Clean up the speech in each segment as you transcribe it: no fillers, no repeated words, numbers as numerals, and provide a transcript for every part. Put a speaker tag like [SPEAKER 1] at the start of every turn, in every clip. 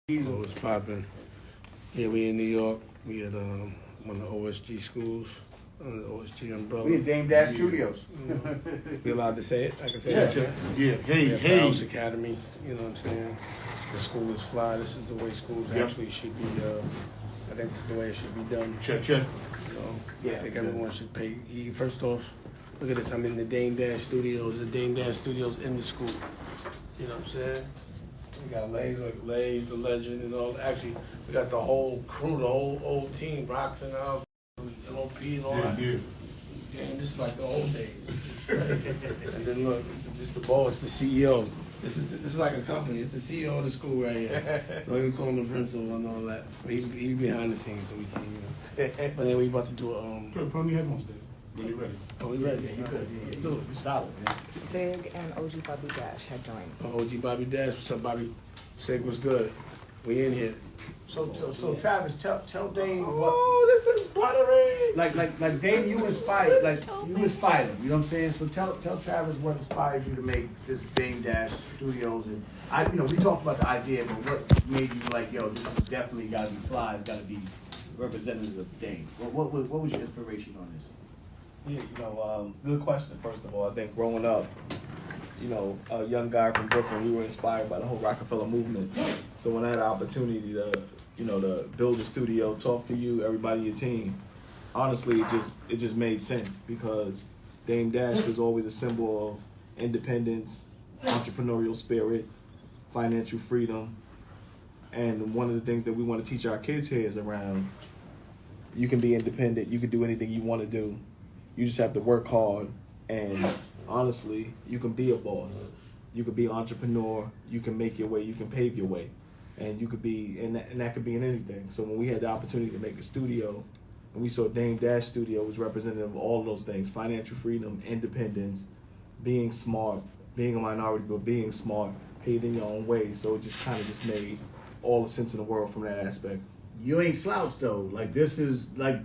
[SPEAKER 1] So it's popping. Yeah, we in New York. We at one of the OSG schools, under the OSG umbrella.
[SPEAKER 2] We in Dame Dash Studios.
[SPEAKER 1] We allowed to say it? I can say
[SPEAKER 2] Yeah,
[SPEAKER 1] that.
[SPEAKER 2] yeah.
[SPEAKER 1] Right?
[SPEAKER 3] Yeah, hey,
[SPEAKER 1] Yeah, House Academy. You know what I'm saying? The school is fly. This is the way schools actually should be. I think this is the way it should be done.
[SPEAKER 3] check.
[SPEAKER 1] You know,
[SPEAKER 2] Yeah.
[SPEAKER 1] I think everyone should pay. First off, look at this. I'm in the Dame Dash Studios. The Dame Dash Studios in the school. You know what I'm saying? We got Lays, the legend, and all. Actually, we got the whole crew, the whole old team, Rocks and all, LOP and all that.
[SPEAKER 3] Yeah.
[SPEAKER 1] Damn, this is like the old days. And then look, this the boss, the CEO. This is like a company. It's the CEO of the school right here. Don't even call him the principal and all that. He's behind the scenes, so we can't, you know. But then we about to do a
[SPEAKER 3] Put on your headphones, Dave. When you ready.
[SPEAKER 1] Oh, we ready?
[SPEAKER 2] Yeah, you good. Yeah,
[SPEAKER 1] Do it.
[SPEAKER 2] you solid, man.
[SPEAKER 4] Sig and OG Bobby Dash had joined.
[SPEAKER 1] OG Bobby Dash, what's up, Bobby? Sig was good. We in here.
[SPEAKER 2] So Travis, tell Dame what.
[SPEAKER 1] Oh, this is buttery.
[SPEAKER 2] Like Dame, you inspired him. You know what I'm saying? So tell Travis what inspired you to make this Dame Dash Studios, and we talked about the idea, but what made you like, yo, this is definitely got to be fly. It's got to be representative of Dame. What was your inspiration on this?
[SPEAKER 5] Yeah, good question, first of all. I think growing up, a young guy from Brooklyn, we were inspired by the whole Rockefeller movement. So when I had the opportunity to build a studio, talk to you, everybody, your team, honestly, it just made sense because Dame Dash was always a symbol of independence, entrepreneurial spirit, financial freedom. And one of the things that we want to teach our kids here is around, you can be independent, you can do anything you want to do. You just have to work hard, and honestly, you can be a boss. You can be an entrepreneur. You can make your way. You can pave your way, and you could be, and that could be in anything. So when we had the opportunity to make a studio, and we saw Dame Dash Studio was representative of all of those things: financial freedom, independence, being smart, being a minority, but being smart, paving your own way. So it just kind of just made all the sense in the world from that aspect.
[SPEAKER 2] You ain't slouched though. Like this is like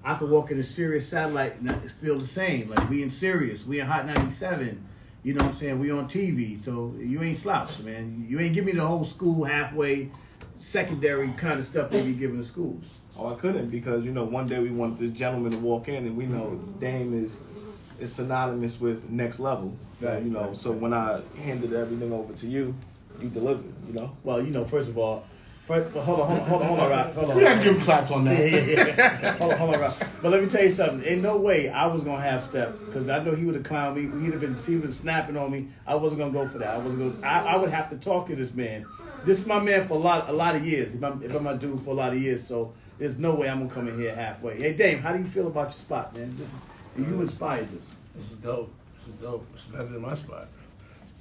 [SPEAKER 2] I could walk in a Sirius satellite and feel the same. Like we in Sirius, we in Hot 97. You know what I'm saying? We on TV, so you ain't slouched, man. You ain't give me the whole school halfway secondary kind of stuff they be giving the schools.
[SPEAKER 5] Oh, I couldn't because one day we want this gentleman to walk in, and we know Dame is synonymous with next level.
[SPEAKER 2] Right, right,
[SPEAKER 5] so when I handed everything over to you, you delivered.
[SPEAKER 2] Well, first of all. Hold on, Rock. Hold on.
[SPEAKER 3] We gotta give him claps on that.
[SPEAKER 2] Yeah. Hold on, Rock. But let me tell you something. In no way I was gonna have Step, because I know he would have clowned me. He would have been snapping on me. I wasn't gonna go for that. I would have to talk to this man. This is my man for a lot of years. If I'm my dude for a lot of years, so there's no way I'm gonna come in here halfway. Hey, Dame, how do you feel about your spot, man? You inspired this.
[SPEAKER 1] This is dope. It's better than my spot.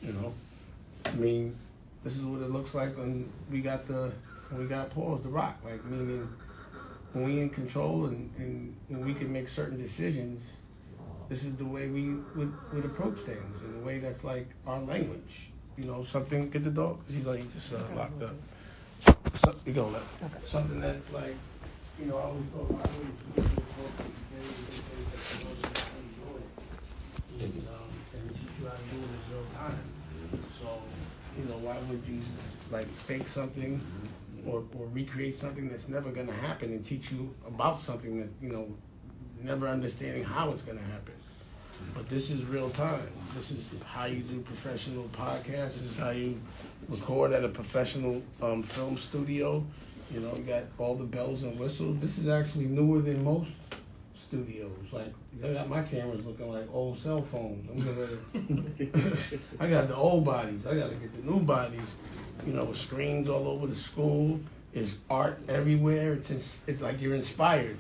[SPEAKER 1] I mean, this is what it looks like when we got paused, the rock. Like, meaning when we in control and when we can make certain decisions, this is the way we would approach things, in a way that's like our language. Something, get the dog, he's just locked up. So, you go, left.
[SPEAKER 4] Okay.
[SPEAKER 1] Something that's like, I always thought my way and teach you how to do it in real time. So, why would you like fake something or recreate something that's never gonna happen and teach you about something that, never understanding how it's gonna happen. But this is real time. This is how you do professional podcasts. This is how you record at a professional film studio. You got all the bells and whistles. This is actually newer than most studios. Like, I got my cameras looking like old cell phones. I got the old bodies. I got to get the new bodies. With screens all over the school. There's art everywhere. It's like you're inspired.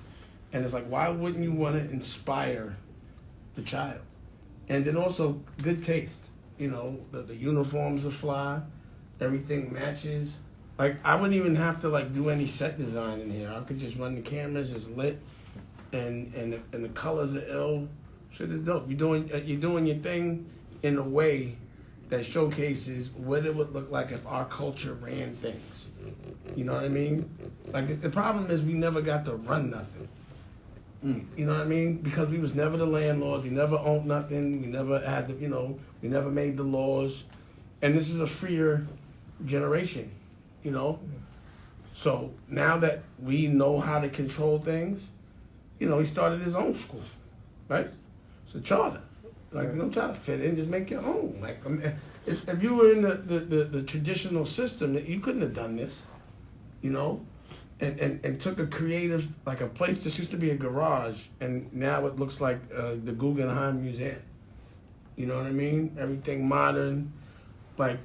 [SPEAKER 1] And it's like, why wouldn't you want to inspire the child? And then also good taste. The uniforms are fly. Everything matches. Like, I wouldn't even have to do any set design in here. I could just run the cameras, it's lit. And the colors are ill. Shit is dope. You're doing your thing in a way that showcases what it would look like if our culture ran things. You know what I mean? Like, the problem is we never got to run nothing. You know what I mean? Because we was never the landlord. We never owned nothing. We never had we never made the laws. And this is a freer generation. you know? So now that we know how to control things, you know, he started his own school, right? It's a charter. Like, you don't try to fit in, just make your own. Like, I mean, if you were in the traditional system, you couldn't have done this, you know? And took a creative, like a place that used to be a garage, and now it looks like the Guggenheim Museum. You know what I mean? Everything modern. Like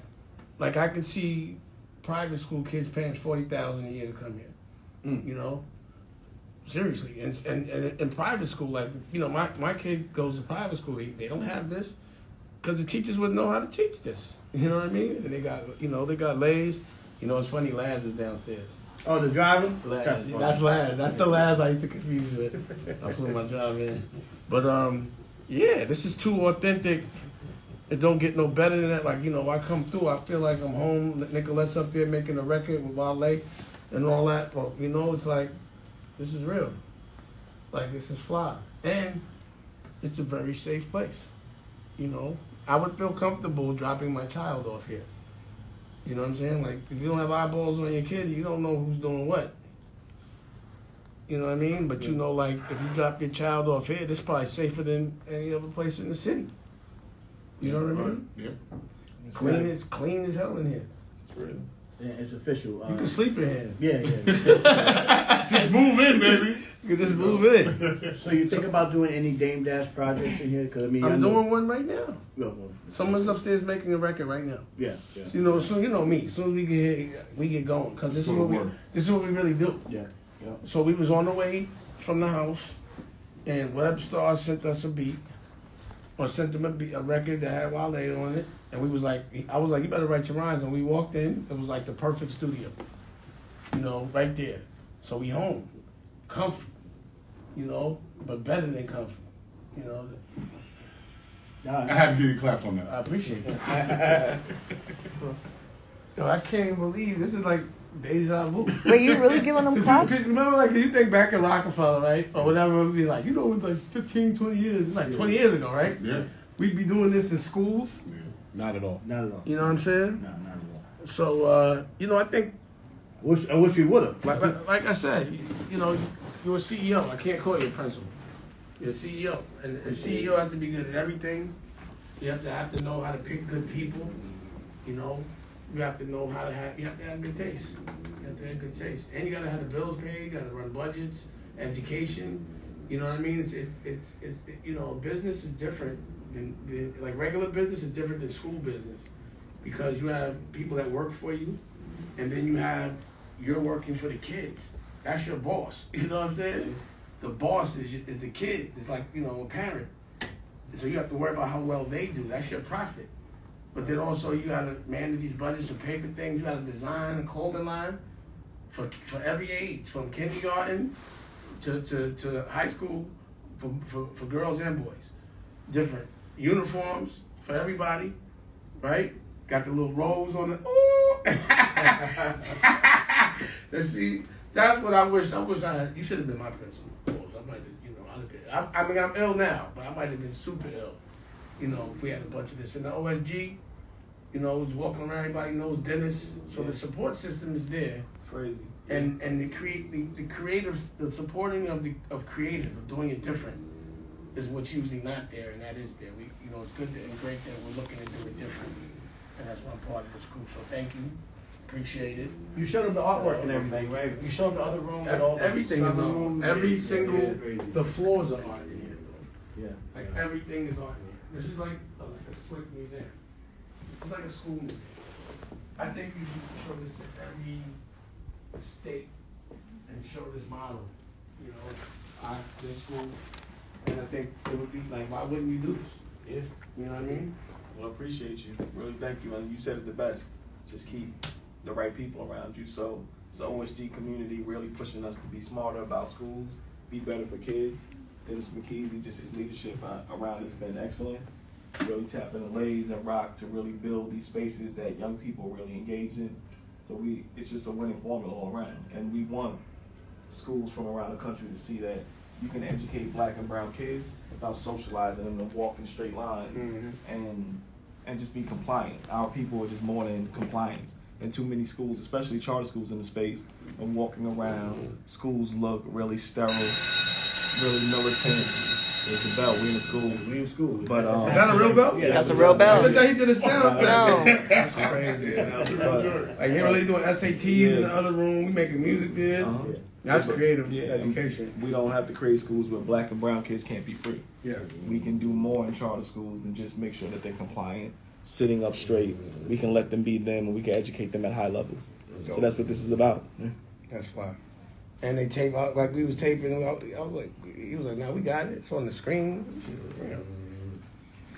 [SPEAKER 1] I could see private school kids paying $40,000 a year to come here. You know? Seriously. And in private school, like, you know, my kid goes to private school, they don't have this because the teachers wouldn't know how to teach this. You know what I mean? And they got Lays. You know, it's funny, Laz is downstairs.
[SPEAKER 2] Oh, the driver?
[SPEAKER 1] Laz. That's Laz. That's the Laz I used to confuse with. I flew my job in. But yeah, this is too authentic. It don't get no better than that. Like, you know, I come through, I feel like I'm home. Nicolette's up there making a record with Wale and all that. But, you know, it's like, this is real. Like, this is fly. And it's a very safe place. You know, I would feel comfortable dropping my child off here. You know what I'm saying? Like, if you don't have eyeballs on your kid, you don't know who's doing what. You know what I mean? But you know, like, if you drop your child off here, this is probably safer than any other place in the city. You know what I mean?
[SPEAKER 3] Yeah.
[SPEAKER 1] Clean as hell in here.
[SPEAKER 3] It's real.
[SPEAKER 2] Yeah, it's official.
[SPEAKER 1] You can sleep in here.
[SPEAKER 2] Yeah.
[SPEAKER 3] Just move in, baby.
[SPEAKER 1] You can just move in.
[SPEAKER 2] So you think about doing any Dame Dash projects in here? Cause I mean,
[SPEAKER 1] I'm doing one right now.
[SPEAKER 2] Well,
[SPEAKER 1] Someone's upstairs making a record right now.
[SPEAKER 2] yeah.
[SPEAKER 1] You know, so you know me. As soon as we get here, we get going. Cause this is what we really do.
[SPEAKER 2] Yeah.
[SPEAKER 1] So we was on the way from the house, and Webstar sent us a beat, or sent them a record that had Wale on it, and we was like, I was like, you better write your rhymes, and we walked in, it was like the perfect studio, you know, right there. So we home, comfy, you know, but better than comfy, you know.
[SPEAKER 3] I had to give you claps on
[SPEAKER 1] I
[SPEAKER 3] that.
[SPEAKER 1] appreciate that. Yo, I can't even believe this is like deja vu.
[SPEAKER 4] Wait, you really giving them claps?
[SPEAKER 1] Cause remember, like, you think back at Rockefeller, right? Or whatever, it would be like, you know, it's like 15, 20 years. It's like 20 years ago, right?
[SPEAKER 3] Yeah.
[SPEAKER 1] We'd be doing this in schools.
[SPEAKER 3] Yeah. Not at all.
[SPEAKER 2] Not at all.
[SPEAKER 1] You know what I'm saying?
[SPEAKER 2] No, not at all.
[SPEAKER 1] So, you know, I think,
[SPEAKER 2] I wish we would have.
[SPEAKER 1] like I said, you know, you're a CEO. I can't call you a principal. You're a CEO. And a CEO has to be good at everything. You have to know how to pick good people. You know, you have to know how to have, you have to have good taste. You have to have good taste. And you got to have the bills paid, you got to run budgets, education. You know what I mean? It's you know, business is different than like regular business is different than school business, because you have people that work for you, and then you're working for the kids. That's your boss. You know what I'm saying? The boss is the kid. It's like, you know, a parent. So you have to worry about how well they do. That's your profit. But then also you gotta manage these budgets and pay for things. You gotta design a clothing line for every age, from kindergarten to high school, for girls and boys. Different uniforms for everybody, right? Got the little rolls on it. Ooh. Let's see. That's what I wish. I had. You should have been my principal. I might have, you know, I'd have been. I mean, I'm ill now, but I might have been super ill. You know, if we had a bunch of this in the OSG, you know, was walking around, everybody knows Dennis. So the support system is there.
[SPEAKER 5] It's crazy.
[SPEAKER 1] And the creative, the supporting of creative, of doing it different, is what's usually not there, and that is there. We, you know, it's good and great that we're looking to do it differently, and that's one part of this group. So thank you, appreciate it.
[SPEAKER 2] You showed them the artwork and everything, right? You showed them the other room with all the
[SPEAKER 1] Everything is
[SPEAKER 2] room.
[SPEAKER 1] on. Every
[SPEAKER 2] Yeah,
[SPEAKER 1] single,
[SPEAKER 2] crazy.
[SPEAKER 1] the floors are art in here, though.
[SPEAKER 2] Yeah.
[SPEAKER 1] Like everything is art in here. This is like a slick museum. It's like a school museum. I think you should show this to every state and show this model. You know, this school, and I think it would be like, why wouldn't you do this?
[SPEAKER 5] Yeah.
[SPEAKER 1] You know what I mean?
[SPEAKER 5] Well, I appreciate you. Really, thank you. And you said it the best. Just keep the right people around you. So it's the OSG community really pushing us to be smarter about schools, be better for kids. Dennis McKeezy, just his leadership around it has been excellent. Really tapping the Lays and Rock to really build these spaces that young people really engage in. So it's just a winning formula all around. And we want schools from around the country to see that you can educate black and brown kids without socializing them to walk in straight lines and just be compliant. Our people are just more than compliant. and too many schools, especially charter schools in the space, of walking around. Schools look really sterile, really militant. There's the bell. We in the school.
[SPEAKER 2] We in school.
[SPEAKER 5] But
[SPEAKER 1] Is that a real bell?
[SPEAKER 2] Yeah,
[SPEAKER 4] That's a real bell.
[SPEAKER 1] I thought he did a sound effect.
[SPEAKER 4] No.
[SPEAKER 1] That's crazy. Like you're really doing SATs in the other room. We making music there. That's creative education.
[SPEAKER 5] We don't have to create schools where black and brown kids can't be free.
[SPEAKER 1] Yeah.
[SPEAKER 5] We can do more in charter schools than just make sure that they're compliant, sitting up straight. We can let them be them, and we can educate them at high levels. So that's what this is about.
[SPEAKER 1] That's fly. And they tape out like we was taping. I was like, he was like, "No, we got it. It's on the screen."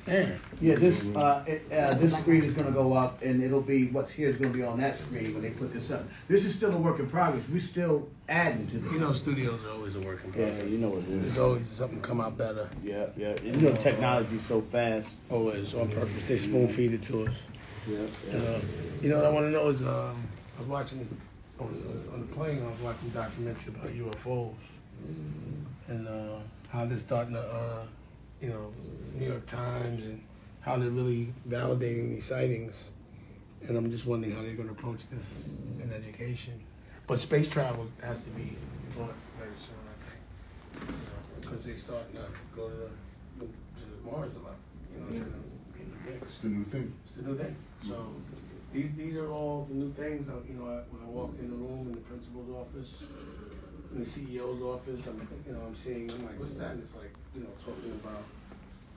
[SPEAKER 1] Man.
[SPEAKER 2] Yeah, this screen is going to go up, and it'll be what's here is going to be on that screen when they put this up. This is still a work in progress. We're still adding to this.
[SPEAKER 1] You know, studios are always a work in progress.
[SPEAKER 2] Yeah, you know what it is.
[SPEAKER 1] There's always something come out better.
[SPEAKER 2] Yeah. You know, technology's so fast.
[SPEAKER 1] Always on purpose. They spoon feed it to us.
[SPEAKER 2] Yeah.
[SPEAKER 1] You know what I want to know is I was watching on the plane. I was watching a documentary about UFOs and how they're starting to, New York Times and how they're really validating these sightings. And I'm just wondering how they're going to approach this in education. But space travel has to be taught very soon, I think, because they're starting to go to Mars a lot.
[SPEAKER 3] It's the new thing.
[SPEAKER 1] It's the new thing. So these are all the new things. When I walked in the room in the principal's office, in the CEO's office, I'm like, what's that? And it's like, talking about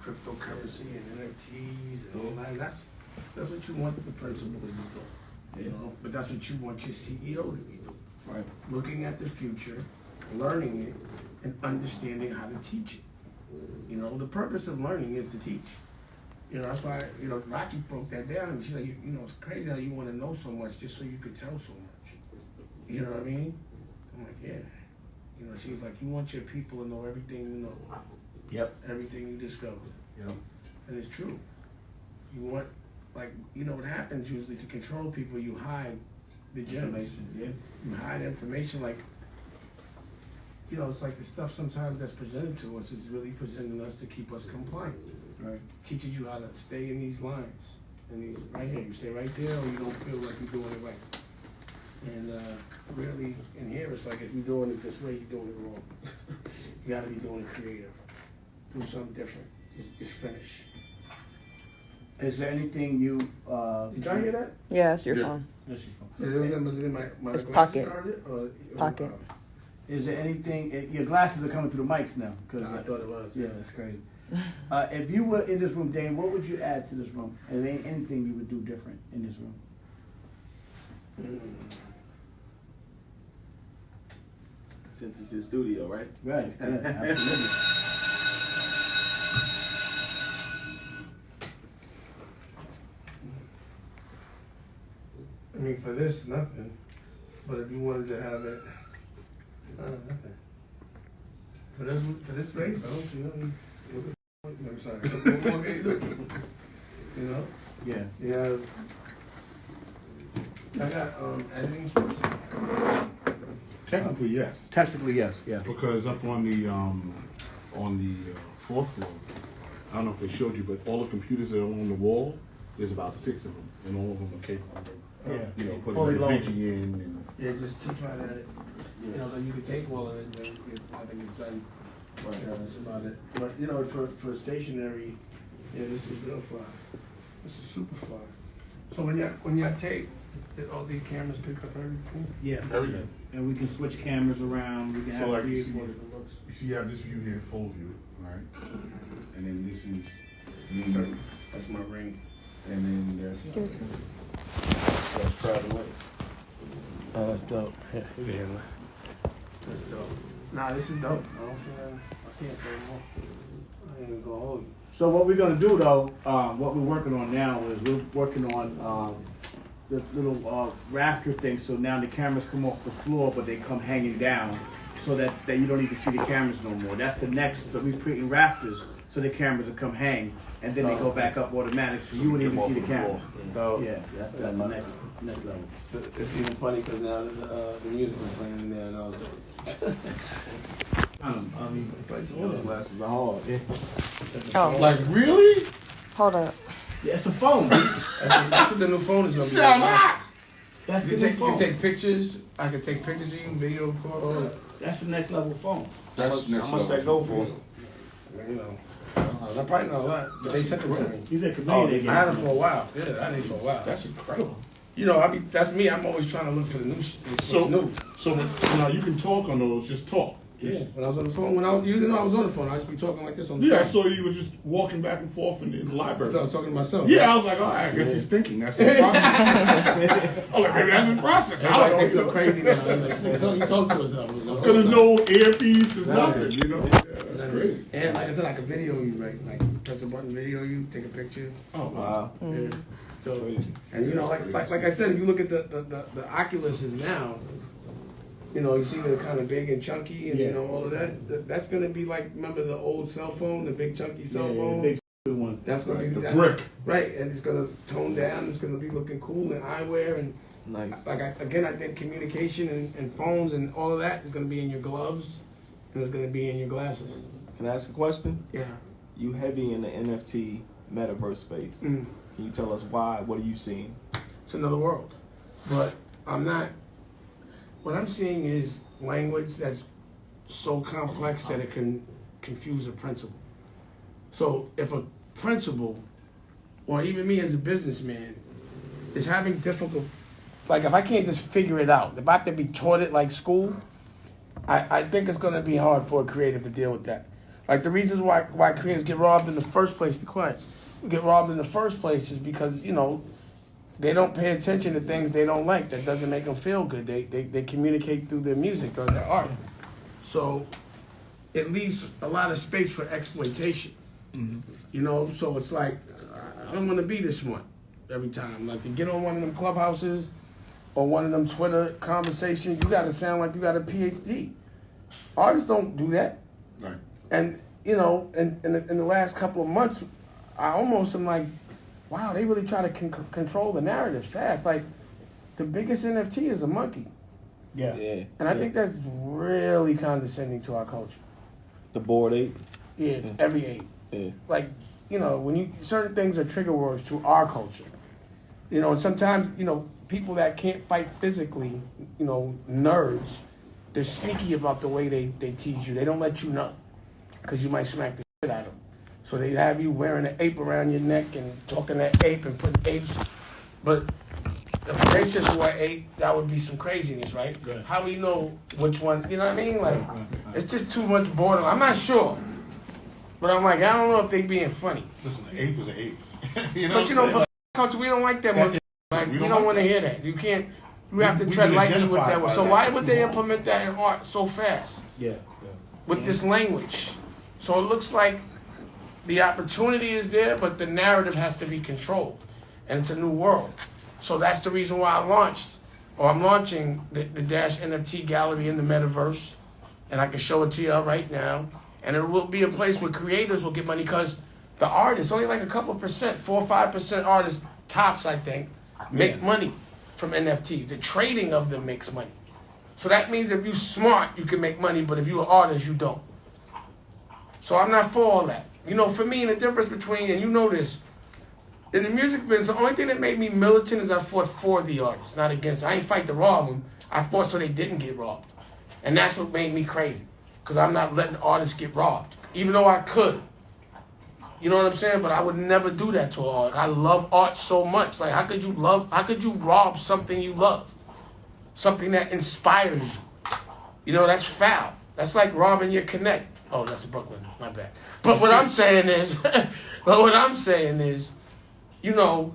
[SPEAKER 1] cryptocurrency and NFTs and all that. That's what you want the principal to be doing, But that's what you want your CEO to be doing.
[SPEAKER 3] Right.
[SPEAKER 1] Looking at the future, learning it, and understanding how to teach it. The purpose of learning is to teach. That's why, Rocky broke that down. And she's like, it's crazy how you want to know so much just so you could tell so much. You know what I mean? I'm like, yeah. She's like, you want your people to know everything you know.
[SPEAKER 2] Yep.
[SPEAKER 1] Everything you discover.
[SPEAKER 2] Yep.
[SPEAKER 1] And it's true. You want, what happens usually to control people, you hide the gems.
[SPEAKER 5] Yeah.
[SPEAKER 1] You hide information it's like the stuff sometimes that's presented to us is really presenting us to keep us compliant.
[SPEAKER 5] Right.
[SPEAKER 1] Teaches you how to stay in these lines. And these right here, you stay right there or you don't feel like you're doing it right. And really in here it's like if you're doing it this way, you're doing it wrong. You gotta be doing it creative. Do something different. Just finish.
[SPEAKER 2] Is there anything you...
[SPEAKER 1] Did y'all hear that?
[SPEAKER 4] Yeah, it's your phone.
[SPEAKER 2] That's your phone.
[SPEAKER 1] Was it in my
[SPEAKER 4] It's
[SPEAKER 1] glasses
[SPEAKER 4] pocket.
[SPEAKER 1] started, or
[SPEAKER 4] Pocket.
[SPEAKER 2] Is there anything... Your glasses are coming through the mics now.
[SPEAKER 1] I thought it was.
[SPEAKER 2] Yeah, that's crazy. If you were in this room, Dane, what would you add to this room? Is there anything you would do different in this room?
[SPEAKER 5] Since it's your studio, right?
[SPEAKER 2] Right, yeah, absolutely.
[SPEAKER 1] I mean, for this, nothing. But if you wanted to have it, nothing. For this race, I don't see nothing. I'm sorry. What more can you do?
[SPEAKER 2] Yeah.
[SPEAKER 1] Yeah. I got editing space.
[SPEAKER 3] Technically, yes.
[SPEAKER 2] Technically, yes. Yeah.
[SPEAKER 3] Because up on the fourth floor, I don't know if they showed you, but all the computers that are on the wall, there's about 6 of them, and all of them are capable of, putting
[SPEAKER 2] Fully
[SPEAKER 3] the
[SPEAKER 2] loaded.
[SPEAKER 3] DG in. And,
[SPEAKER 1] Yeah, just teach right at it. Then you can take all of it, and I think it's done. That's about it. But for stationary, this is real fly. This is super fly. So when y'all tape, did all these cameras pick up everything?
[SPEAKER 2] Yeah.
[SPEAKER 3] everything.
[SPEAKER 2] And we can switch cameras around. We can
[SPEAKER 3] So
[SPEAKER 2] have
[SPEAKER 3] like
[SPEAKER 2] three
[SPEAKER 3] you
[SPEAKER 2] or
[SPEAKER 3] see,
[SPEAKER 2] four different looks.
[SPEAKER 3] you have this view here, full view, all right? And then this is me,
[SPEAKER 1] That's my ring.
[SPEAKER 3] and then there's
[SPEAKER 4] Give it to me.
[SPEAKER 5] That's proud of it.
[SPEAKER 1] Oh, that's dope. Yeah, that's dope. Nah, this is dope. I can't say more. I ain't even gonna hold you.
[SPEAKER 2] So what we're gonna do though, what we're working on now is we're working on the little rafter thing. So now the cameras come off the floor, but they come hanging down, so that you don't even see the cameras no more. That's the next. So we're putting rafters so the cameras will come hang, and then they go back up automatic, so you wouldn't even see the camera.
[SPEAKER 1] So
[SPEAKER 2] Yeah, that's the next level.
[SPEAKER 1] it's even funny because now the music is playing in there, and I was like,
[SPEAKER 2] I mean,
[SPEAKER 5] Those glasses are hard.
[SPEAKER 4] Oh,
[SPEAKER 3] like, really?
[SPEAKER 4] hold up.
[SPEAKER 2] yeah, it's a phone.
[SPEAKER 1] that's what the new phone is gonna be.
[SPEAKER 3] Sound hot.
[SPEAKER 2] That's
[SPEAKER 1] You
[SPEAKER 2] the new
[SPEAKER 1] can
[SPEAKER 2] phone.
[SPEAKER 1] take pictures. I can take pictures of you, video call, all that.
[SPEAKER 2] That's the next level phone.
[SPEAKER 3] That's next
[SPEAKER 5] How much
[SPEAKER 3] level.
[SPEAKER 5] that go for?
[SPEAKER 1] You know, I probably know a lot, but they sent it to me.
[SPEAKER 2] He's a comedian.
[SPEAKER 1] I had it for a while. Yeah, I had it for a while.
[SPEAKER 3] That's incredible.
[SPEAKER 1] You know, that's me. I'm always trying to look for the new shit.
[SPEAKER 3] So,
[SPEAKER 1] new.
[SPEAKER 3] so now you can talk on those. Just talk.
[SPEAKER 1] Yeah, when I was on the phone, I was on the phone. I used to be talking like this on the
[SPEAKER 3] Yeah, I
[SPEAKER 1] phone.
[SPEAKER 3] saw you was just walking back and forth in the
[SPEAKER 1] I thought I
[SPEAKER 3] library.
[SPEAKER 1] was talking to myself.
[SPEAKER 3] Yeah, I was like, oh, I guess he's thinking. That's his process. I'm like, maybe that's his process. I
[SPEAKER 1] Everybody
[SPEAKER 3] don't
[SPEAKER 1] thinks
[SPEAKER 3] know.
[SPEAKER 1] I'm crazy now. I'm like, he talks to himself. You know?
[SPEAKER 3] Because there's no earpiece, there's nothing, you know? Yeah, that's crazy.
[SPEAKER 1] And like I said, I can video you, right? Like press a button, video you, take a picture.
[SPEAKER 3] Oh,
[SPEAKER 5] Wow.
[SPEAKER 1] Yeah. So,
[SPEAKER 5] Crazy.
[SPEAKER 1] and you know, like I said, if you look at the Oculuses now, you know, you see they're kind of big and chunky, and you know all of that. That's gonna be like, remember the old cell phone, the big chunky cell phone?
[SPEAKER 2] The big one.
[SPEAKER 1] That's gonna be
[SPEAKER 3] the brick.
[SPEAKER 1] right? And it's gonna tone down. It's gonna be looking cool in eyewear, and
[SPEAKER 5] Nice.
[SPEAKER 1] like I think communication and phones and all of that is gonna be in your gloves, and it's gonna be in your glasses.
[SPEAKER 5] Can I ask a question?
[SPEAKER 1] Yeah.
[SPEAKER 5] You heavy in the NFT metaverse space.
[SPEAKER 1] Mm.
[SPEAKER 5] Can you tell us why? What are you seeing?
[SPEAKER 1] It's another world, but I'm not. What I'm seeing is language that's so complex that it can confuse a principal. So if a principal, or even me as a businessman, is having difficult, like if I can't just figure it out, if I have to be taught it like school, I think it's going to be hard for a creative to deal with that. Like the reasons why creatives get robbed in the first place, be quiet, get robbed in the first place is because, you know, they don't pay attention to things they don't like. That doesn't make them feel good. They communicate through their music or their art. So it leaves a lot of space for exploitation.
[SPEAKER 5] Mm-hmm.
[SPEAKER 1] You know, so it's like, I don't want to be this smart every time. Like to get on one of them clubhouses or one of them Twitter conversations, you got to sound like you got a PhD. Artists don't do that.
[SPEAKER 3] Right.
[SPEAKER 1] And, you know, in the last couple of months, I almost am like, wow, they really try to control the narrative fast. Like, the biggest NFT is a monkey.
[SPEAKER 2] Yeah.
[SPEAKER 5] Yeah.
[SPEAKER 1] And I think that's really condescending to our culture.
[SPEAKER 5] The Bored Ape.
[SPEAKER 1] Yeah, it's every ape.
[SPEAKER 5] Yeah.
[SPEAKER 1] Like, you know, when certain things are trigger words to our culture. You know, and sometimes, you know, people that can't fight physically, you know, nerds, they're sneaky about the way they tease you. They don't let you know, because you might smack the shit out of them. So they have you wearing an ape around your neck and talking that ape and putting apes. But if a racist wore ape, that would be some craziness, right?
[SPEAKER 2] Right.
[SPEAKER 1] How do you know which one? You know what I mean? Like, it's just too much boredom. I'm not sure. But I'm like, I don't know if they being funny.
[SPEAKER 3] Listen, the ape is an ape. You know
[SPEAKER 1] But you know,
[SPEAKER 3] what I'm
[SPEAKER 1] for culture, we don't like that much. Like,
[SPEAKER 3] we
[SPEAKER 1] we
[SPEAKER 3] don't
[SPEAKER 1] don't
[SPEAKER 3] like
[SPEAKER 1] want to
[SPEAKER 3] that.
[SPEAKER 1] hear that. You can't, you have to
[SPEAKER 3] We've
[SPEAKER 1] tread
[SPEAKER 3] been
[SPEAKER 1] lightly with
[SPEAKER 3] identified
[SPEAKER 1] that.
[SPEAKER 3] by
[SPEAKER 1] So
[SPEAKER 3] that.
[SPEAKER 1] why would they implement that in art so fast
[SPEAKER 2] Yeah.
[SPEAKER 1] with this language? So it looks like the opportunity is there, but the narrative has to be controlled. And it's a new world. So that's the reason why I'm launching the Dash NFT gallery in the metaverse. And I can show it to you right now. And it will be a place where creators will get money, because the artists, only like a couple percent, 4 or 5% artists, tops, I think, make money from NFTs. The trading of them makes money. So that means if you're smart, you can make money, but if you're an artist, you don't. So I'm not for all that. You know, for me, the difference between, and you know this, in the music business, the only thing that made me militant is I fought for the artists, not against. I ain't fight to rob them. I fought so they didn't get robbed. And that's what made me crazy, because I'm not letting artists get robbed, even though I could. You know what I'm saying? But I would never do that to an artist. I love art so much. Like, how could you rob something you love? Something that inspires you. You know, that's foul. That's like robbing your connect. Oh, that's Brooklyn. My bad. But what I'm saying is, you know,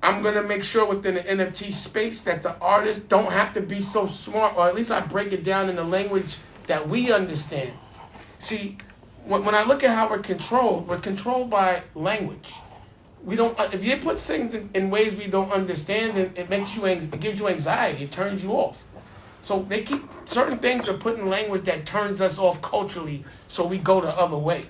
[SPEAKER 1] I'm going to make sure within the NFT space that the artists don't have to be so smart, or at least I break it down in the language that we understand. See, when I look at how we're controlled by language. We don't. If you put things in ways we don't understand, it gives you anxiety. It turns you off. So they keep certain things are put in language that turns us off culturally, so we go the other way.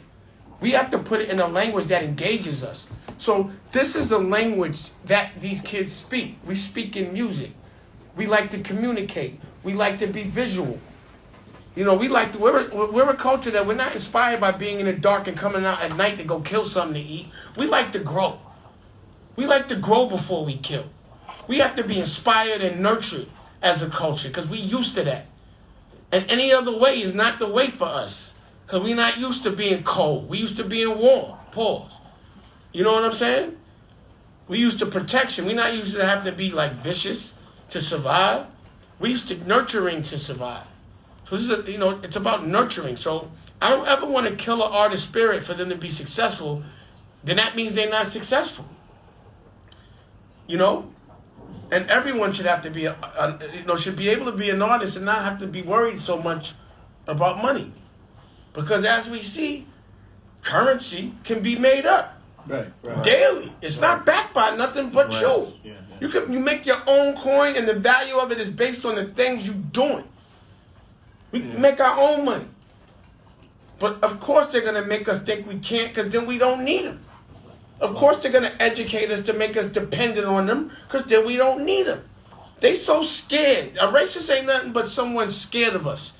[SPEAKER 1] We have to put it in a language that engages us. So this is a language that these kids speak. We speak in music. We like to communicate. We like to be visual. You know, we're a culture that we're not inspired by being in the dark and coming out at night to go kill something to eat. We like to grow. We like to grow before we kill. We have to be inspired and nurtured as a culture because we used to that. And any other way is not the way for us because we're not used to being cold. We used to be in war. Pause. You know what I'm saying? We used to protection. We're not used to have to be like vicious to survive. We used to nurturing to survive. So this is, it's about nurturing. So I don't ever want to kill an artist's spirit for them to be successful. Then that means they're not successful. And everyone should have to be, should be able to be an artist and not have to be worried so much about money. Because as we see, currency can be made up daily. It's not backed by nothing but you. Yeah. You make your own coin, and the value of it is based on the things you're doing. We make our own money. But of course they're going to make us think we can't because then we don't need them. Of course they're going to educate us to make us dependent on them because then we don't need them. They so scared. A racist ain't nothing but someone scared of us.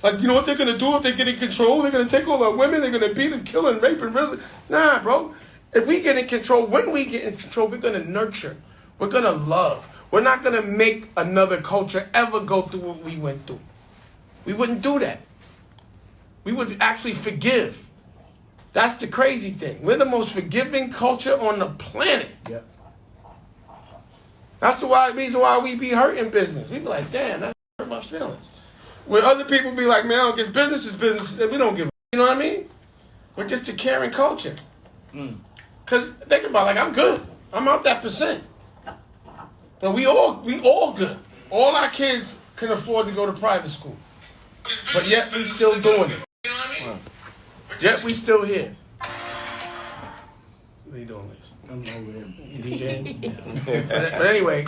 [SPEAKER 1] Like, you know what they're going to do if they get in control? They're going to take all our women. They're going to beat and kill and rape and really. Nah, bro. If we get in control, when we get in control, we're going to nurture. We're going to love. We're not going to make another culture ever go through what we went through. We wouldn't do that. We would actually forgive. That's the crazy thing. We're the most forgiving culture on the planet.
[SPEAKER 2] Yep.
[SPEAKER 1] That's the reason why we be hurting business. We be like, damn, that hurt my feelings. Where other people be like, man, I don't get business is business. We don't give a, you know what I mean? We're just a caring culture. Because think about it, like, I'm good. I'm out that percent. But we all good. All our kids can afford to go to private school. But yet we still doing it. You know what I mean? Yet we still here. What are you doing, Liz?
[SPEAKER 2] I'm over here.
[SPEAKER 1] You DJing? But anyway,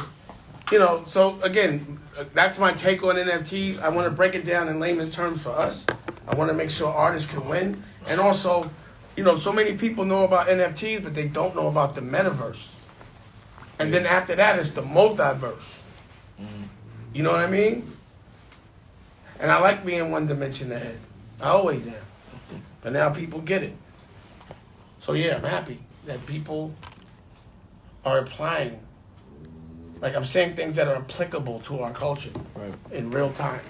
[SPEAKER 1] so again, that's my take on NFTs. I want to break it down in layman's terms for us. I want to make sure artists can win. And also, so many people know about NFTs, but they don't know about the metaverse. And then after that, it's the multiverse. You know what I mean? And I like being one dimension ahead. I always am. But now people get it. So yeah, I'm happy that people are applying. Like, I'm saying things that are applicable to our culture in real time.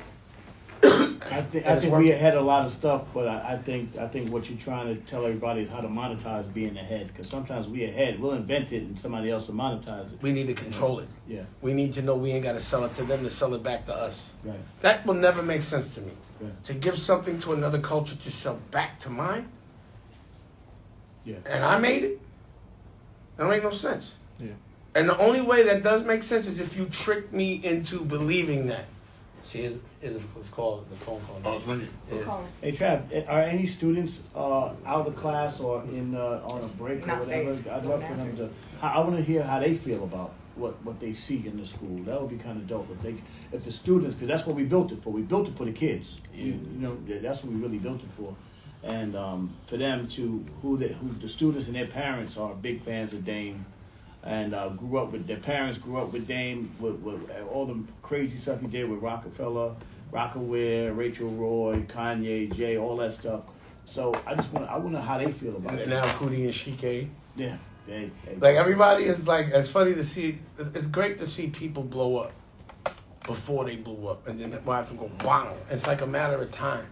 [SPEAKER 2] I think we ahead a lot of stuff, but I think what you're trying to tell everybody is how to monetize being ahead. Because sometimes we ahead, we'll invent it and somebody else will monetize it.
[SPEAKER 1] We need to control it.
[SPEAKER 2] Yeah.
[SPEAKER 1] We need to know we ain't got to sell it to them to sell it back to us.
[SPEAKER 2] Right.
[SPEAKER 1] That will never make sense to me.
[SPEAKER 2] Right.
[SPEAKER 1] To give something to another culture to sell back to mine.
[SPEAKER 2] Yeah.
[SPEAKER 1] And I made it. That don't make no sense.
[SPEAKER 5] Yeah.
[SPEAKER 1] And the only way that does make sense is if you trick me into believing that. See, it's called the phone call.
[SPEAKER 3] Oh, it's ringing.
[SPEAKER 1] Yeah.
[SPEAKER 2] Hey Trav, are any students out of class or on a break or
[SPEAKER 4] Not
[SPEAKER 2] whatever?
[SPEAKER 4] safe.
[SPEAKER 2] I'd love for them to. I want to hear how they feel about what they see in the school. That would be kind of dope if the students, because that's what we built it for. We built it for the kids.
[SPEAKER 1] Yeah.
[SPEAKER 2] That's what we really built it for. And for them to who the students and their parents are big fans of Dane. And their parents grew up with Dame, with all the crazy stuff he did with Rockefeller, Rockaware, Rachel Roy, Kanye, Jay, all that stuff. So I want to know how they feel about it.
[SPEAKER 1] And now Cootie and Shike.
[SPEAKER 2] Yeah.
[SPEAKER 1] Like, everybody is like, it's funny to see, it's great to see people blow up before they blew up. And then watch them go, wow. It's like a matter of time.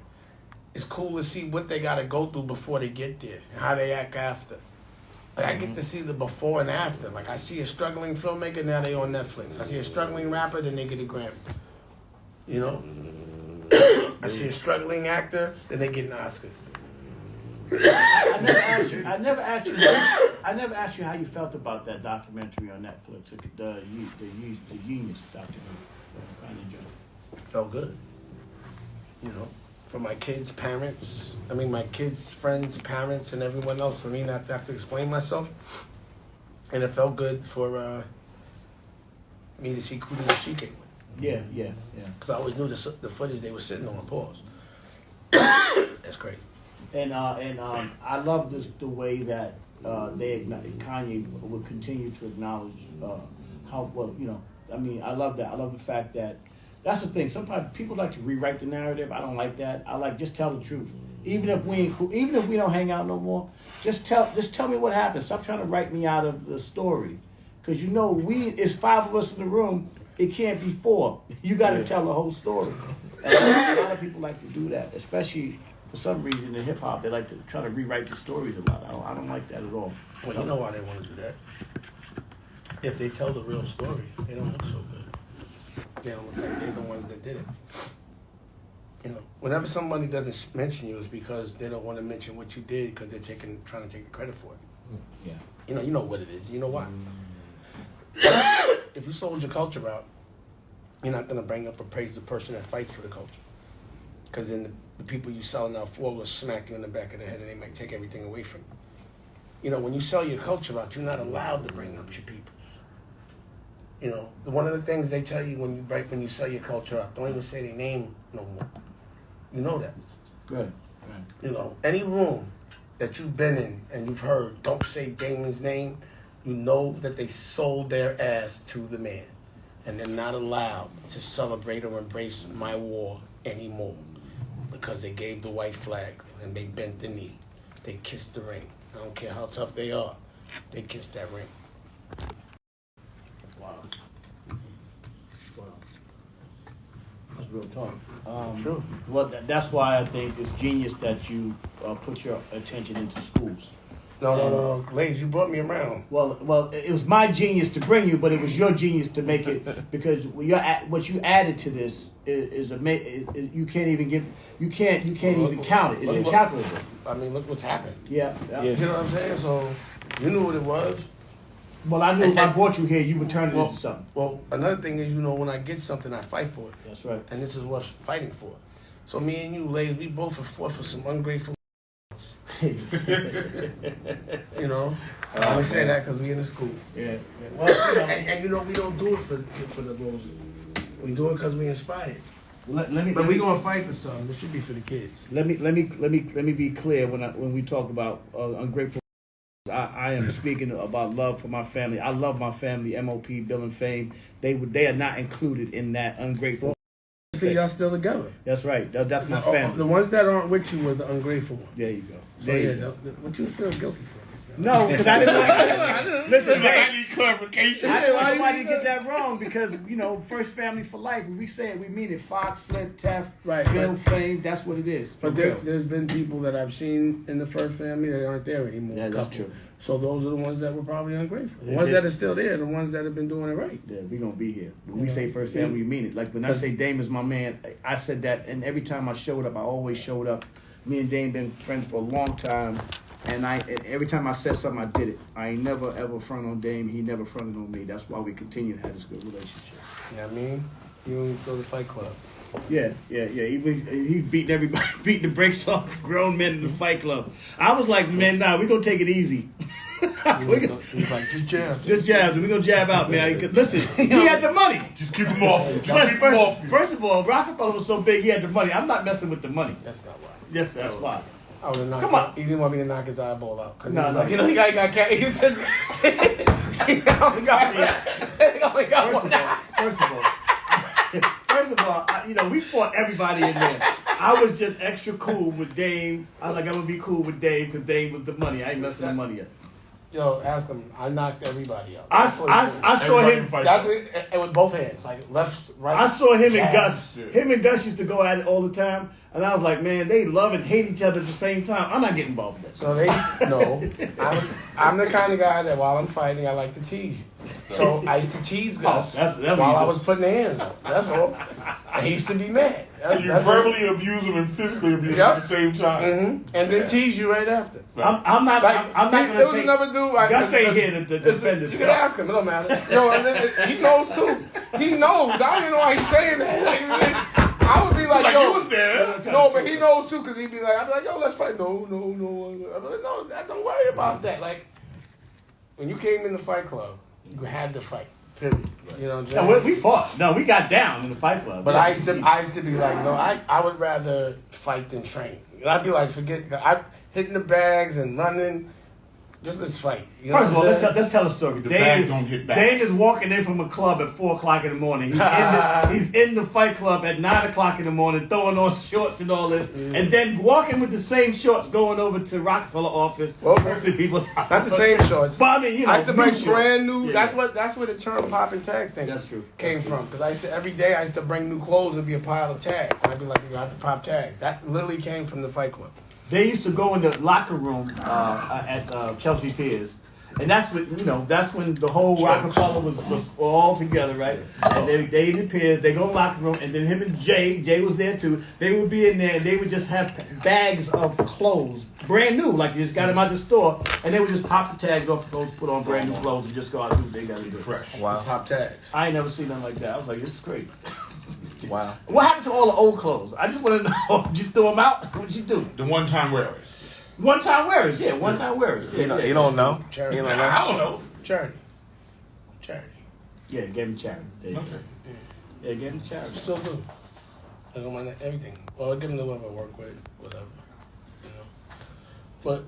[SPEAKER 1] It's cool to see what they got to go through before they get there and how they act after. Like, I get to see the before and after. Like, I see a struggling filmmaker, now they on Netflix. I see a struggling rapper, then they get a Grammy. You know? I see a struggling actor, then they get an Oscar.
[SPEAKER 2] I never asked you how you felt about that documentary on Netflix, the Genius documentary. Kind of enjoyed.
[SPEAKER 1] Felt good. You know? For my kids' parents, my kids' friends, parents, and everyone else, for me not to have to explain myself. And it felt good for me to see Cootie and Shike.
[SPEAKER 2] Yeah.
[SPEAKER 1] Because I always knew the footage they were sitting on. Pause. That's crazy.
[SPEAKER 2] And I love the way that Kanye will continue to acknowledge how well, I love that. I love the fact that. That's the thing. Sometimes people like to rewrite the narrative. I don't like that. I like just tell the truth. Even if we don't hang out no more, just tell me what happened. Stop trying to write me out of the story. Because it's 5 of us in the room. It can't be 4. You got to tell the whole story. And a lot of people like to do that, especially for some reason in hip hop. They like to try to rewrite the stories a lot. I don't like that at all.
[SPEAKER 1] Well, you know why they want to do that? If they tell the real story, they don't look so good. They don't look like they're the ones that did it. You know, whenever somebody doesn't mention you, it's because they don't want to mention what you did because they're trying to take the credit for it.
[SPEAKER 2] Yeah.
[SPEAKER 1] You know what it is. You know why? If you sold your culture out, you're not going to bring up or praise the person that fights for the culture. Because then the people you selling out for will smack you in the back of the head and they might take everything away from you. You know, when you sell your culture out, you're not allowed to bring up your people. You know, one of the things they tell you when you sell your culture out, don't even say their name no more. You know that.
[SPEAKER 2] Good.
[SPEAKER 1] You know, any room that you've been in and you've heard, don't say Damon's name, you know that they sold their ass to the man. And they're not allowed to celebrate or embrace my war anymore. Because they gave the white flag and they bent the knee. They kissed the ring. I don't care how tough they are. They kissed that ring.
[SPEAKER 2] Wow. That's real talk.
[SPEAKER 1] True.
[SPEAKER 2] Well, that's why I think it's genius that you put your attention into schools.
[SPEAKER 1] No. Ladies, you brought me around.
[SPEAKER 2] Well, it was my genius to bring you, but it was your genius to make it because what you added to this is you can't even count it. It's incalculable.
[SPEAKER 1] I mean, look what's happened.
[SPEAKER 2] Yeah.
[SPEAKER 1] You know what I'm saying? So you knew what it was.
[SPEAKER 2] Well, I knew if I brought you here, you would turn it into something.
[SPEAKER 1] Well, another thing is, when I get something, I fight for it.
[SPEAKER 2] That's right.
[SPEAKER 1] And this is what's fighting for. So me and you, ladies, we both have fought for some ungrateful. You know, I only say that because we in the school.
[SPEAKER 2] Yeah. Well,
[SPEAKER 1] and we don't do it for the roses. We do it because we inspired.
[SPEAKER 2] Let me.
[SPEAKER 1] But we gonna fight for something. This should be for the kids.
[SPEAKER 2] Let me be clear when we talk about ungrateful. I am speaking about love for my family. I love my family. MOP, Bill and Fame. They are not included in that ungrateful.
[SPEAKER 1] See, y'all still together.
[SPEAKER 2] That's right. That's my family.
[SPEAKER 1] The ones that aren't with you were the ungrateful ones.
[SPEAKER 2] There you go.
[SPEAKER 1] What you feel guilty for?
[SPEAKER 2] No, because I didn't. Listen,
[SPEAKER 3] I need clarification.
[SPEAKER 2] I didn't want anybody to get that wrong because first family for life. When we say it, we mean it. Fox, Flip, Taft,
[SPEAKER 1] Right,
[SPEAKER 2] Bill, Fame. That's what it is.
[SPEAKER 1] But there's been people that I've seen in the first family that aren't there anymore.
[SPEAKER 2] Yeah, that's true.
[SPEAKER 1] So those are the ones that were probably ungrateful. The ones that are still there, the ones that have been doing it right.
[SPEAKER 2] Yeah, we're going to be here. When we say first family, we mean it. Like when I say Dame is my man, I said that, and every time I showed up, I always showed up. Me and Dame been friends for a long time, and every time I said something, I did it. I ain't never, ever front on Dame. He never fronted on me. That's why we continue to have this good relationship.
[SPEAKER 1] You know what I mean? You don't go to Fight Club.
[SPEAKER 2] Yeah. He beating everybody, beating the brakes off grown men in the Fight Club. I was like, man, nah, we gonna take it easy.
[SPEAKER 1] He's like, just jab.
[SPEAKER 2] Just jab. We gonna jab out, man. Listen, he had the money.
[SPEAKER 3] Just keep him off.
[SPEAKER 2] First of all, Rockefeller was so big, he had the money. I'm not messing with the money.
[SPEAKER 1] That's not why.
[SPEAKER 2] Yes, that's why.
[SPEAKER 1] I would have knocked.
[SPEAKER 2] Come on.
[SPEAKER 1] He didn't want me to knock his eyeball out. Cause
[SPEAKER 2] No,
[SPEAKER 1] he was like, he got cat. He said, he only got one.
[SPEAKER 2] First of all, we fought everybody in there. I was just extra cool with Dame. I was like, I'm gonna be cool with Dame because Dame was the money. I ain't messing with money up.
[SPEAKER 1] Yo, ask him. I knocked everybody out.
[SPEAKER 2] I saw him.
[SPEAKER 1] And with both hands, like left, right.
[SPEAKER 2] I saw him and
[SPEAKER 1] jab.
[SPEAKER 2] Gus. Him and Gus used to go at it all the time, and I was like, man, they love and hate each other at the same time. I'm not getting involved with that.
[SPEAKER 1] No. I'm the kind of guy that while I'm fighting, I like to tease you. So I used to tease Gus
[SPEAKER 2] that's
[SPEAKER 1] while I was putting the hands on. That's all. I used to be mad.
[SPEAKER 3] So you verbally abuse him and physically abuse him at the same time.
[SPEAKER 1] Mm-hmm. And then tease you right after.
[SPEAKER 2] I'm not going to
[SPEAKER 1] There was another dude.
[SPEAKER 2] Gus ain't here to defend himself.
[SPEAKER 1] You can ask him. It don't matter. No, and then, he knows too. He knows. I don't even know why he's saying that. I would be like, yo.
[SPEAKER 3] You was there.
[SPEAKER 1] No, but he knows too, because he'd be like, I'd be like, yo, let's fight. No. I'd be like, no, don't worry about that. Like, when you came in the Fight Club, you had to fight. Period. You know what I'm saying?
[SPEAKER 2] No, we fought. No, we got down in the Fight Club.
[SPEAKER 1] But I used to be like, no, I would rather fight than train. I'd be like, forget, I'm hitting the bags and running. just this fight. You know
[SPEAKER 2] First of all,
[SPEAKER 1] what I'm saying?
[SPEAKER 2] let's tell a story.
[SPEAKER 3] The bag don't hit back.
[SPEAKER 2] Dane is walking in from a club at 4:00 in the morning. He's in the fight club at 9:00 in the morning, throwing on shorts and all this, and then walking with the same shorts going over to Rockefeller office, cursing people.
[SPEAKER 1] Not the same shorts.
[SPEAKER 2] But I mean, you know,
[SPEAKER 1] I used to bring
[SPEAKER 2] new
[SPEAKER 1] brand
[SPEAKER 2] shorts.
[SPEAKER 1] new.
[SPEAKER 2] Yeah.
[SPEAKER 1] That's where the term popping tags thing
[SPEAKER 2] That's true.
[SPEAKER 1] came from. Because I used to every day I used to bring new clothes and be a pile of tags, and I'd be like, you have to pop tags. That literally came from the fight club.
[SPEAKER 2] They used to go in the locker room at Chelsea Piers, and that's when the whole Rockefeller was all together, right? And they in the Piers, they go in the locker room, and then him and Jay was there too. They would be in there, and they would just have bags of clothes, brand new, like you just got them out the store, and they would just pop the tags off the clothes, put on brand new clothes, and just go out and do what they got to do.
[SPEAKER 3] Fresh.
[SPEAKER 5] Wow.
[SPEAKER 1] Pop tags.
[SPEAKER 2] I ain't never seen nothing like that. I was like, this is great.
[SPEAKER 5] Wow.
[SPEAKER 2] What happened to all the old clothes? I just want to know. Did you throw them out? What'd you do?
[SPEAKER 3] The one-time wearers.
[SPEAKER 2] One-time wearers, yeah. One-time wearers. Yeah,
[SPEAKER 5] You don't know.
[SPEAKER 1] Charity.
[SPEAKER 5] You don't know.
[SPEAKER 3] I don't know.
[SPEAKER 1] Charity.
[SPEAKER 2] Yeah, gave him charity. There you go.
[SPEAKER 3] Okay.
[SPEAKER 2] Yeah, gave him charity.
[SPEAKER 1] Still do. I don't mind everything. Well, I give them to whoever I work with, whatever. You know. But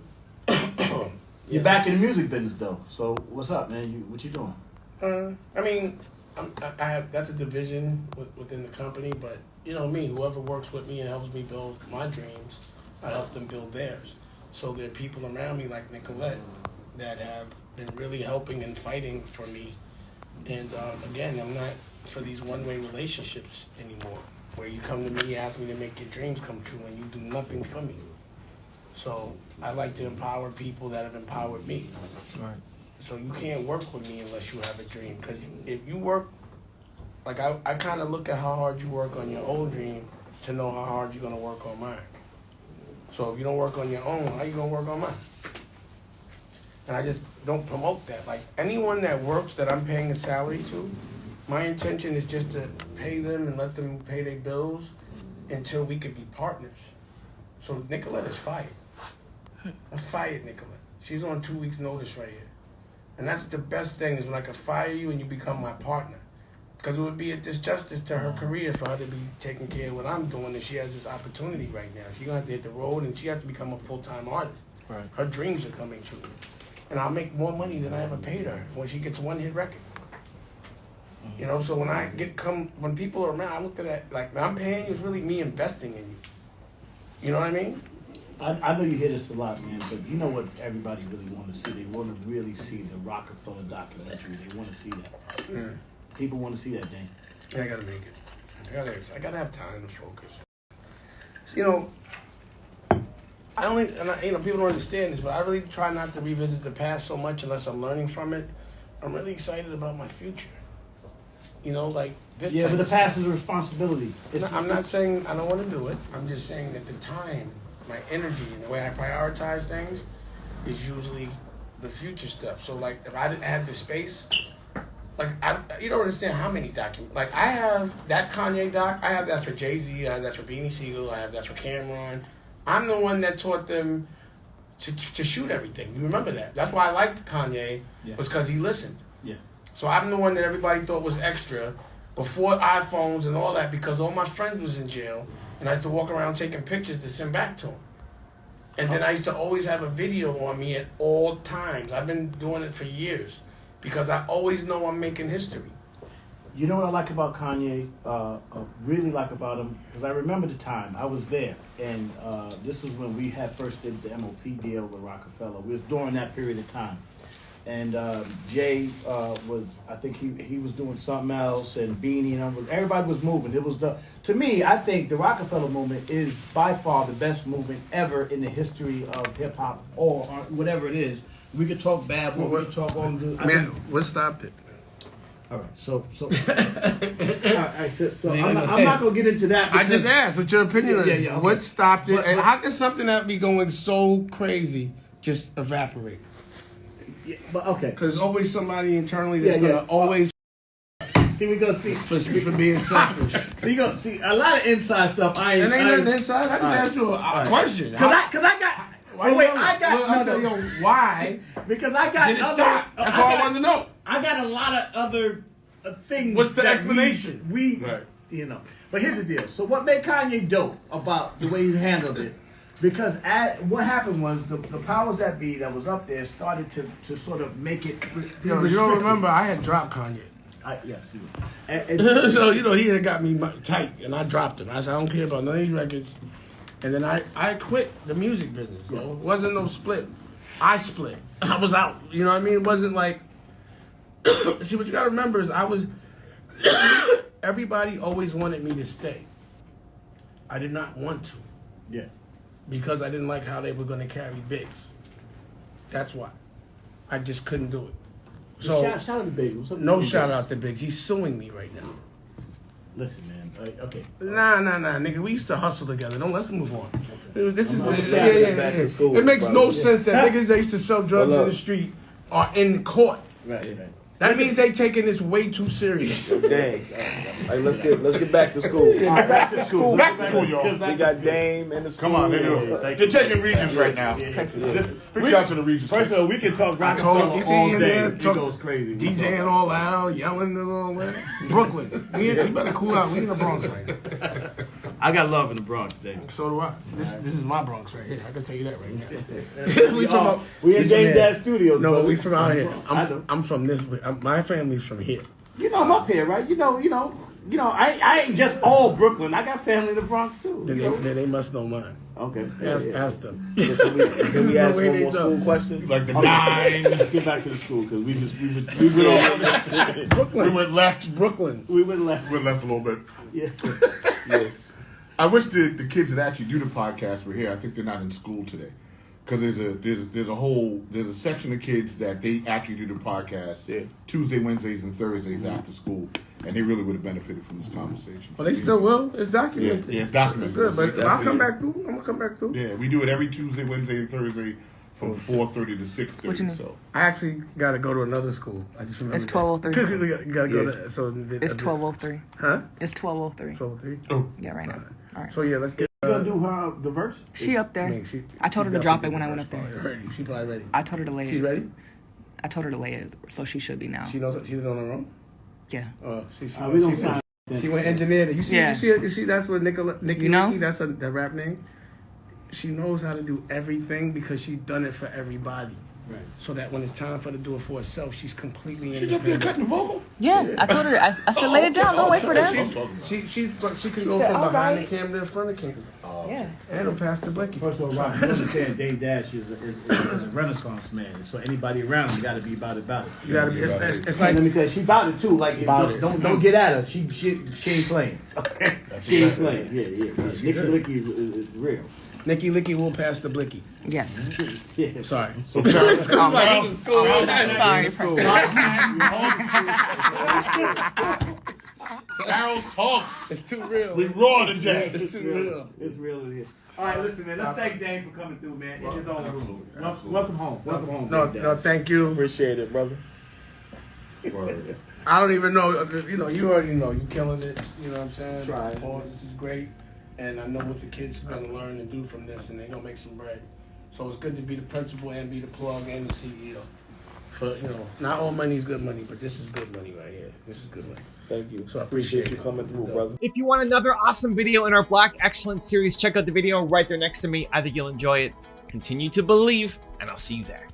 [SPEAKER 2] You're back in the music business though. So what's up, man? What you doing?
[SPEAKER 1] I mean, I have that's a division within the company, but you know me, whoever works with me and helps me build my dreams, I help them build theirs. So there are people around me like Nicolette that have been really helping and fighting for me. And again, I'm not for these one-way relationships anymore, where you come to me, ask me to make your dreams come true, and you do nothing for me. So I like to empower people that have empowered me.
[SPEAKER 5] Right.
[SPEAKER 1] So you can't work with me unless you have a dream. Because if you work, like I kind of look at how hard you work on your own dream to know how hard you're going to work on mine. So if you don't work on your own, how you going to work on mine? And I just don't promote that. Like anyone that works that I'm paying a salary to, my intention is just to pay them and let them pay their bills until we could be partners. So Nicolette is fired. I fired Nicolette. She's on 2 weeks notice right here. And that's the best thing is when I can fire you and you become my partner. Because it would be a disjustice to her career for her to be taking care of what I'm doing, and she has this opportunity right now. She's going to have to hit the road, and she has to become a full-time artist.
[SPEAKER 5] Right.
[SPEAKER 1] Her dreams are coming true. And I'll make more money than I ever paid her when she gets a one-hit record. You know, so when people are around, I look at that, like, I'm paying you is really me investing in you. You know what I mean?
[SPEAKER 2] I know you hear this a lot, man, but you know what everybody really want to see? They want to really see the Rockefeller documentary. They want to see that.
[SPEAKER 1] Yeah.
[SPEAKER 2] People want to see that, Dane.
[SPEAKER 1] Yeah, I gotta make it. I gotta have time to focus. You know, people don't understand this, but I really try not to revisit the past so much unless I'm learning from it. I'm really excited about my future. You know, like this.
[SPEAKER 2] Yeah,
[SPEAKER 1] type
[SPEAKER 2] but the
[SPEAKER 1] of
[SPEAKER 2] past is a responsibility.
[SPEAKER 1] No, I'm not saying I don't want to do it. I'm just saying that the time, my energy, and the way I prioritize things is usually the future stuff. So, like, if I didn't have the space, like, you don't understand how many documents. Like, I have that Kanye doc. I have that for Jay-Z. I have that for Beanie Siegel. I have that for Cameron. I'm the one that taught them to shoot everything. You remember that? That's why I liked Kanye, was because he listened.
[SPEAKER 2] Yeah.
[SPEAKER 1] So I'm the one that everybody thought was extra before iPhones and all that, because all my friends was in jail, and I used to walk around taking pictures to send back to them. And then I used to always have a video on me at all times. I've been doing it for years because I always know I'm making history.
[SPEAKER 2] You know what I like about Kanye? Really like about him, because I remember the time I was there, and this was when we had first did the MOP deal with Rockefeller. We was during that period of time, and Jay was, I think he was doing something else, and Beanie and everybody was moving. It was to me, I think the Rockefeller movement is by far the best movement ever in the history of hip hop or whatever it is. We could talk bad, but we could talk all the.
[SPEAKER 1] Man, what stopped it?
[SPEAKER 2] All right, so all right, so I'm not gonna get into that.
[SPEAKER 1] I just asked what your opinion is.
[SPEAKER 2] Yeah, okay.
[SPEAKER 1] What stopped it?
[SPEAKER 2] But-
[SPEAKER 1] And how can something that be going so crazy just evaporate?
[SPEAKER 2] Yeah, but okay.
[SPEAKER 1] Because there's always somebody internally that's
[SPEAKER 2] Yeah,
[SPEAKER 1] gonna always
[SPEAKER 2] See, we gonna see.
[SPEAKER 1] for being selfish.
[SPEAKER 2] So you gonna see a lot of inside stuff. I
[SPEAKER 1] And ain't nothing
[SPEAKER 2] ain't.
[SPEAKER 1] inside. I just asked you a question.
[SPEAKER 2] Cause I got. Wait, I got.
[SPEAKER 1] said, yo, why
[SPEAKER 2] Because I got
[SPEAKER 1] did it
[SPEAKER 2] other.
[SPEAKER 1] stop? That's all I wanted to know.
[SPEAKER 2] I got a lot of other things.
[SPEAKER 1] What's the
[SPEAKER 2] that
[SPEAKER 1] explanation?
[SPEAKER 2] We
[SPEAKER 3] Right.
[SPEAKER 2] you know. But here's the deal. So what made Kanye dope about the way he handled it Because what happened was the powers that be that was up there started to sort of make it.
[SPEAKER 1] Yo, you don't remember? I had dropped Kanye.
[SPEAKER 2] Yes, you do.
[SPEAKER 1] So, he had got me tight, and I dropped him. I said, I don't care about none of these records. And then I quit the music business, bro. It wasn't no split. I split. I was out. You know what I mean? It wasn't like... See, what you gotta remember is everybody always wanted me to stay. I did not want to.
[SPEAKER 2] Yeah.
[SPEAKER 1] Because I didn't like how they were gonna carry Biggs. That's why. I just couldn't do it. So,
[SPEAKER 2] shout out to Biggs.
[SPEAKER 1] no shout out to Biggs. He's suing me right now.
[SPEAKER 2] Listen, man. Okay.
[SPEAKER 1] Nah, nigga. We used to hustle together. Let's move on. This is
[SPEAKER 5] back to school,
[SPEAKER 1] It makes no
[SPEAKER 5] brother.
[SPEAKER 1] sense that niggas that used to sell drugs in the street are in court.
[SPEAKER 2] Right.
[SPEAKER 1] That means they taking this way too serious.
[SPEAKER 5] Dang. All right, let's get back to school.
[SPEAKER 2] Back to school.
[SPEAKER 3] Back to school, y'all.
[SPEAKER 5] We got Dame in the school.
[SPEAKER 3] Come on, they're taking regions right now. Reach out to the regions.
[SPEAKER 2] First of all, we can talk Rockefeller
[SPEAKER 1] you see
[SPEAKER 2] all
[SPEAKER 1] him
[SPEAKER 2] day.
[SPEAKER 1] there
[SPEAKER 2] It goes crazy.
[SPEAKER 1] DJing all out, yelling and all that. Brooklyn. You better cool out. We in the Bronx right now.
[SPEAKER 2] I got love in the Bronx, Dave.
[SPEAKER 1] So do I. This is my Bronx right here. I can tell you that right now.
[SPEAKER 2] We in Dame Dad Studios.
[SPEAKER 1] No,
[SPEAKER 2] brother.
[SPEAKER 1] we from out here.
[SPEAKER 2] I know.
[SPEAKER 1] I'm from this. My family's from here.
[SPEAKER 2] You know I'm up here, right? You know. I ain't just all Brooklyn. I got family in the Bronx too.
[SPEAKER 1] Then they must know mine.
[SPEAKER 2] Okay.
[SPEAKER 1] Ask them.
[SPEAKER 5] Can we ask one more school question?
[SPEAKER 3] Like the 9.
[SPEAKER 2] Let's get back to the school because we went over this.
[SPEAKER 1] Brooklyn.
[SPEAKER 3] We went left.
[SPEAKER 1] Brooklyn.
[SPEAKER 2] We went left.
[SPEAKER 3] We went left a little bit.
[SPEAKER 2] Yeah.
[SPEAKER 3] I wish the kids that actually do the podcast were here. I think they're not in school today. Because there's a section of kids that they actually do the podcast Tuesday, Wednesdays, and Thursdays after school, and they really would have benefited from this conversation.
[SPEAKER 1] Well, they still will. It's documented.
[SPEAKER 3] Yeah, it's documented.
[SPEAKER 1] Good, but
[SPEAKER 3] That's
[SPEAKER 1] I'll come
[SPEAKER 3] it.
[SPEAKER 1] back through. I'm gonna come back through.
[SPEAKER 3] Yeah, we do it every Tuesday, Wednesday, and Thursday from 4:30 to 6:30.
[SPEAKER 4] What you mean?
[SPEAKER 3] So
[SPEAKER 1] I actually got to go to another school. I just remember.
[SPEAKER 4] It's 12:03.
[SPEAKER 1] You got to go to. So
[SPEAKER 4] It's 12:03.
[SPEAKER 1] Huh?
[SPEAKER 4] It's 12:03.
[SPEAKER 1] 12:03.
[SPEAKER 3] oh,
[SPEAKER 4] Yeah, right now. All right.
[SPEAKER 1] So yeah, let's get.
[SPEAKER 2] You gonna do her the verse?
[SPEAKER 4] She up there. I told her to drop it when I went up there.
[SPEAKER 1] She probably ready.
[SPEAKER 4] I told her to lay
[SPEAKER 1] She's
[SPEAKER 4] it.
[SPEAKER 1] ready.
[SPEAKER 4] I told her to lay it, so she should be now.
[SPEAKER 1] She knows. She did it on her own.
[SPEAKER 4] Yeah.
[SPEAKER 1] She
[SPEAKER 2] We gonna sign.
[SPEAKER 1] She went engineer. You see,
[SPEAKER 4] Yeah.
[SPEAKER 1] you see. That's what Nikki.
[SPEAKER 4] You know?
[SPEAKER 1] Nikki, that's that rap name. She knows how to do everything because she's done it for everybody.
[SPEAKER 2] Right.
[SPEAKER 1] So that when it's time for her to do it for herself, she's completely
[SPEAKER 3] she's up there
[SPEAKER 1] independent.
[SPEAKER 3] cutting the vocal.
[SPEAKER 4] Yeah, I told her. I said, lay it down. Don't wait for them.
[SPEAKER 1] She can go
[SPEAKER 4] said,
[SPEAKER 1] from
[SPEAKER 4] "All
[SPEAKER 1] behind
[SPEAKER 4] right."
[SPEAKER 1] the camera to the front of the camera.
[SPEAKER 4] Yeah.
[SPEAKER 1] And it'll pass the blicky.
[SPEAKER 2] First of all, Rob, you understand Dave Dash is a Renaissance man. So anybody around him got to be about it.
[SPEAKER 1] You gotta be. It's
[SPEAKER 2] Like,
[SPEAKER 1] like
[SPEAKER 2] let me tell you, she about it too. Like, don't get at her. She ain't playing. Okay, she ain't playing. Yeah. Nicky Licky is real.
[SPEAKER 1] Nicky Licky will pass the blicky.
[SPEAKER 4] Yes.
[SPEAKER 2] Yeah.
[SPEAKER 1] Sorry.
[SPEAKER 3] So Charles,
[SPEAKER 4] Sorry.
[SPEAKER 3] Charles talks.
[SPEAKER 1] It's too real.
[SPEAKER 3] We raw today.
[SPEAKER 1] It's too real.
[SPEAKER 2] It's real in here. All right, listen, man. Let's thank Dane for coming through, man. In his own room. Welcome home. Welcome home.
[SPEAKER 1] No,
[SPEAKER 2] Dave
[SPEAKER 1] no,
[SPEAKER 2] Dash.
[SPEAKER 1] thank you.
[SPEAKER 5] Appreciate it, brother.
[SPEAKER 3] Word.
[SPEAKER 1] I don't even know. You already know. You killing it. You know what I'm saying?
[SPEAKER 2] Try.
[SPEAKER 1] Oh, this is great, and I know what the kids are gonna learn and do from this, and they're gonna make some bread. So it's good to be the principal and be the plug and the CEO. For not all money is good money, but this is good money right here. This is good money.
[SPEAKER 5] Thank you.
[SPEAKER 1] So I
[SPEAKER 5] Appreciate
[SPEAKER 1] appreciate
[SPEAKER 5] you coming through, brother.
[SPEAKER 6] If you want another awesome video in our Black Excellence series, check out the video right there next to me. I think you'll enjoy it. Continue to believe, and I'll see you there.